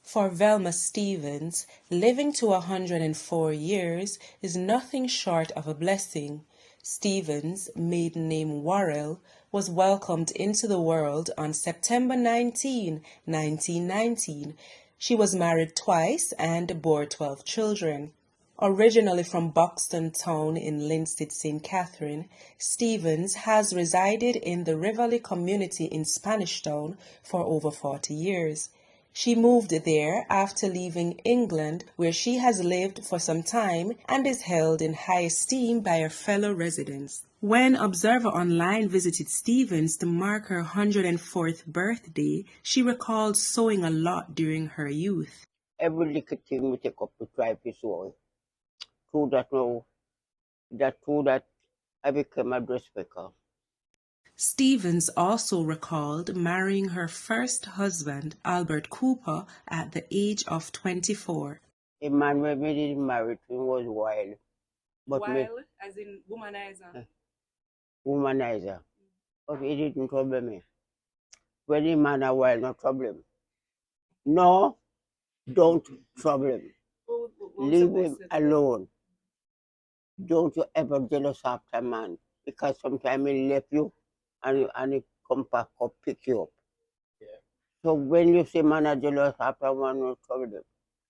For Velma Stephens, living to 104 years is nothing short of a blessing. Stephens, maiden name Worrell, was welcomed into the world on September 19, 1919. She was married twice and bore 12 children. Originally from Buxton Town in Linstead, St. Catherine, Stephens has resided in the Rivoli community in Spanish Town for over 40 years. She moved there after leaving England, where she has lived for some time and is held in high esteem by her fellow residents. When Observer Online visited Stephens to mark her 104th birthday, she recalled sewing a lot during her youth. Every little thing we take up to try to sew. Through that now, that I became a dressmaker. Stephens also recalled marrying her first husband, Albert Cooper, at the age of 24. A man when we didn't marry to him was wild. But Wild, as in womanizer? Womanizer. But he didn't trouble me. When the man a wild, no trouble. No, don't trouble him. Leave him alone. Don't you ever jealous after a man, because sometimes he left you and he come back or pick you up. Yeah. So when you say man are jealous after one, no trouble.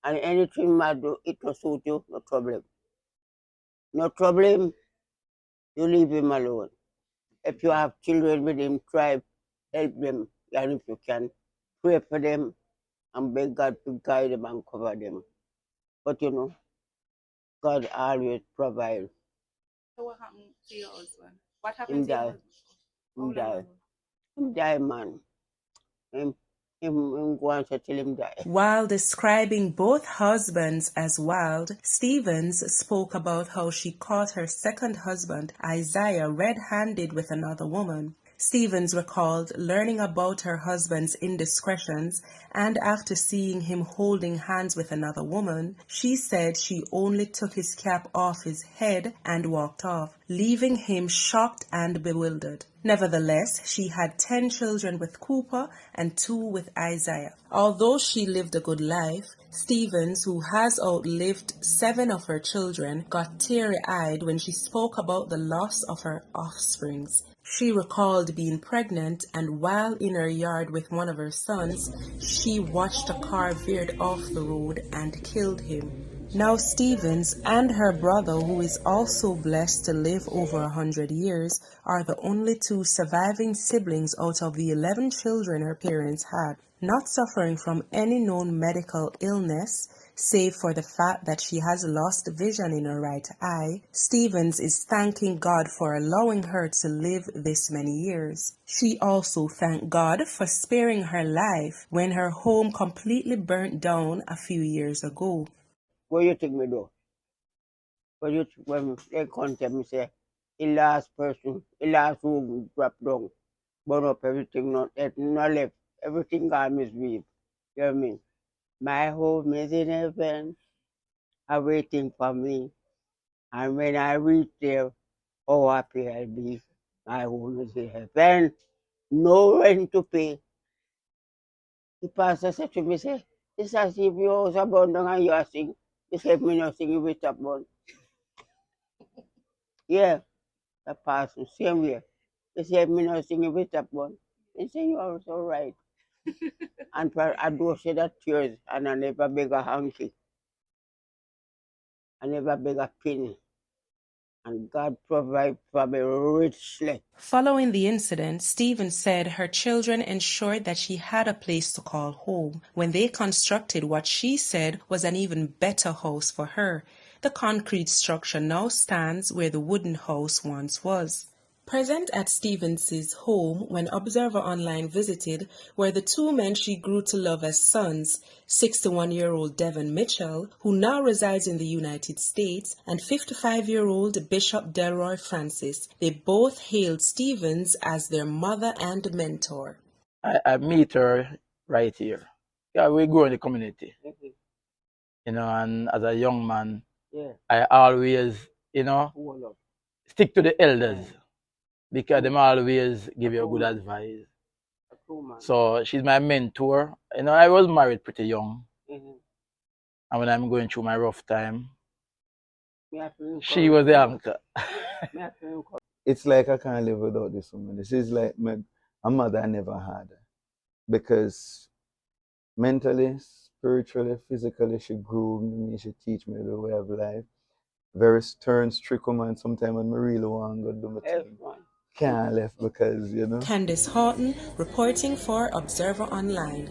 And anything man do, it will suit you, no problem. No problem, you leave him alone. If you have children with him, try help them, and if you can, pray for them and beg God to guide them and cover them. But you know, God always provides. So what happened to your husband? What happened to your husband? Him die. Him die, man. Him go and tell him die. While describing both husbands as wild, Stephens spoke about how she caught her second husband, Isaiah, red-handed with another woman. Stephens recalled learning about her husband's indiscretions, and after seeing him holding hands with another woman, she said she only took his cap off his head and walked off, leaving him shocked and bewildered. Nevertheless, she had 10 children with Cooper and 2 with Isaiah. Although she lived a good life, Stephens, who has outlived 7 of her children, got teary-eyed when she spoke about the loss of her offsprings. She recalled being pregnant, and while in her yard with one of her sons, she watched a car veered off the road and killed him. Now Stephens and her brother, who is also blessed to live over 100 years, are the only 2 surviving siblings out of the 11 children her parents had. Not suffering from any known medical illness, save for the fact that she has lost vision in her right eye, Stephens is thanking God for allowing her to live this many years. She also thanked God for sparing her life when her home completely burnt down a few years ago. What do you think me do? When they contact me say, the last person, the last who dropped down, burn up everything, not left, everything gone misbehaved. You know what I mean? My home is in heaven, waiting for me. And when I reach there, how happy I'll be. My home is in heaven, no rent to pay. The pastor said to me, say, it's as if your house abandoned and you are singing. He said, me not sing with a bun. Yeah, the pastor, same way. He said, me not sing with a bun. He said, you are so right. And I do say that tears, and I never beg a hanky. I never beg a penny. And God provides for me richly. Following the incident, Stephens said her children ensured that she had a place to call home when they constructed what she said was an even better house for her. The concrete structure now stands where the wooden house once was. Present at Stephens's home when Observer Online visited were the 2 men she grew to love as sons, 61-year-old Devon Mitchell, who now resides in the United States, and 55-year-old Bishop Delroy Francis. They both hailed Stephens as their mother and mentor. I meet her right here. Yeah, we grow in the community. You know, and as a young man, I always, stick to the elders. Because them always give you good advice. So she's my mentor. You know, I was married pretty young. And when I'm going through my rough time, Me have to she was the anchor. Me have to encourage. It's like I can't live without this woman. This is like a mother I never had. Because mentally, spiritually, physically, she groomed me, she teach me the way of life. Very stern, strict woman. Sometimes when I really want to do my thing, can't left because, you know. Candice Horton reporting for Observer Online.